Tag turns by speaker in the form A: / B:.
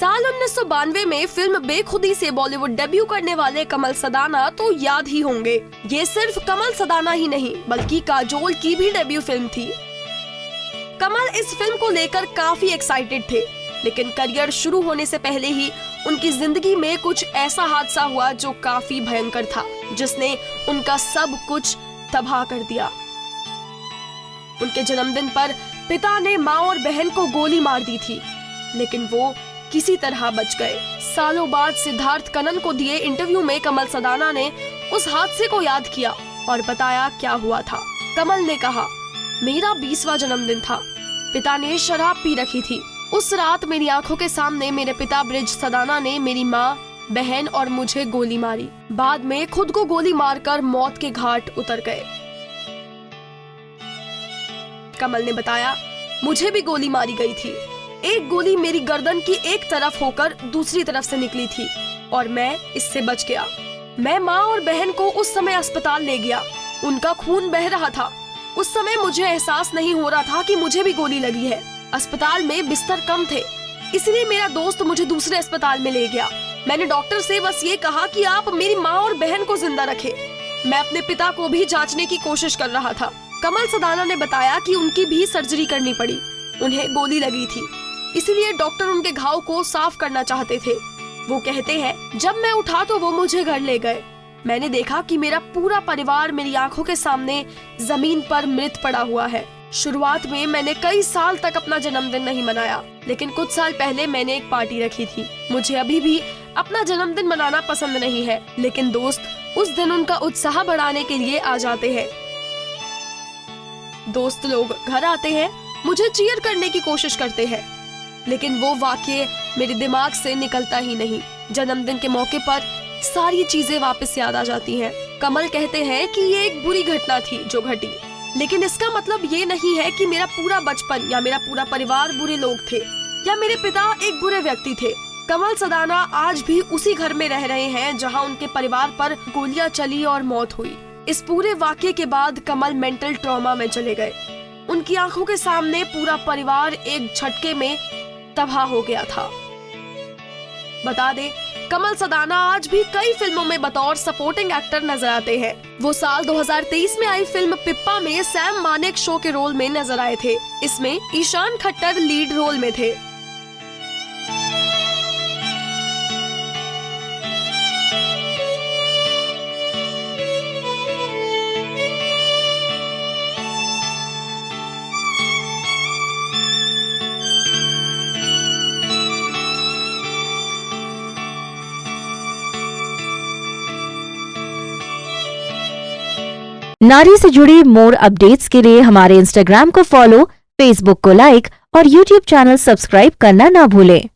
A: साल 1992 में फिल्म बेखुदी से बॉलीवुड डेब्यू करने वाले कमल सदाना तो याद ही होंगे। ये सिर्फ कमल सदाना ही नहीं बल्कि काजोल की भी डेब्यू फिल्म थी। कमल इस फिल्म को लेकर काफी एक्साइटेड थे, लेकिन करियर शुरू होने से पहले ही उनकी जिंदगी में कुछ ऐसा हादसा हुआ जो काफी भयंकर था, जिसने उनका सब कुछ तबाह कर दिया। उनके जन्मदिन पर पिता ने माँ और बहन को गोली मार दी थी, लेकिन वो किसी तरह बच गए। सालों बाद सिद्धार्थ कनन को दिए इंटरव्यू में कमल सदाना ने उस हादसे को याद किया और बताया क्या हुआ था। कमल ने कहा, मेरा 20वां जन्मदिन था। पिता ने शराब पी रखी थी। उस रात मेरी आंखों के सामने मेरे पिता ब्रिज सदाना ने मेरी माँ, बहन और मुझे गोली मारी। बाद में खुद को गोली मारकर मौत के घाट उतर गए। कमल ने बताया, मुझे भी गोली मारी गई थी। एक गोली मेरी गर्दन की एक तरफ होकर दूसरी तरफ से निकली थी और मैं इससे बच गया। मैं माँ और बहन को उस समय अस्पताल ले गया। उनका खून बह रहा था। उस समय मुझे एहसास नहीं हो रहा था कि मुझे भी गोली लगी है। अस्पताल में बिस्तर कम थे, इसलिए मेरा दोस्त मुझे दूसरे अस्पताल में ले गया। मैंने डॉक्टर से बस ये कहा कि आप मेरी माँ और बहन को जिंदा रखें। मैं अपने पिता को भी जांचने की कोशिश कर रहा था। कमल सदाना ने बताया कि उनकी भी सर्जरी करनी पड़ी। उन्हें गोली लगी थी, इसलिए डॉक्टर उनके घाव को साफ करना चाहते थे। वो कहते हैं, जब मैं उठा तो वो मुझे घर ले गए। मैंने देखा कि मेरा पूरा परिवार मेरी आंखों के सामने जमीन पर मृत पड़ा हुआ है। शुरुआत में मैंने कई साल तक अपना जन्मदिन नहीं मनाया, लेकिन कुछ साल पहले मैंने एक पार्टी रखी थी। मुझे अभी भी अपना जन्मदिन मनाना पसंद नहीं है, लेकिन दोस्त उस दिन उनका उत्साह बढ़ाने के लिए आ जाते हैं। दोस्त लोग घर आते हैं, मुझे चीयर करने की कोशिश करते हैं, लेकिन वो वाक्य मेरे दिमाग से निकलता ही नहीं। जन्मदिन के मौके पर सारी चीजें वापस याद आ जाती हैं। कमल कहते हैं कि ये एक बुरी घटना थी जो घटी, लेकिन इसका मतलब ये नहीं है कि मेरा पूरा बचपन या मेरा पूरा परिवार बुरे लोग थे या मेरे पिता एक बुरे व्यक्ति थे। कमल सदाना आज भी उसी घर में रह रहे हैं जहां उनके परिवार पर गोलियां चली और मौत हुई। इस पूरे वाक्य के बाद कमल मेंटल ट्रॉमा में चले गए। उनकी आंखों के सामने पूरा परिवार एक झटके में तबाह हो गया था। बता दे, कमल सदाना आज भी कई फिल्मों में बतौर सपोर्टिंग एक्टर नजर आते हैं। वो साल 2023 में आई फिल्म पिप्पा में सैम मानेक शो के रोल में नजर आए थे। इसमें ईशान खट्टर लीड रोल में थे।
B: नारी से जुड़ी मोर अपडेट्स के लिए हमारे इंस्टाग्राम को फॉलो, फेसबुक को लाइक और यूट्यूब चैनल सब्सक्राइब करना ना भूलें।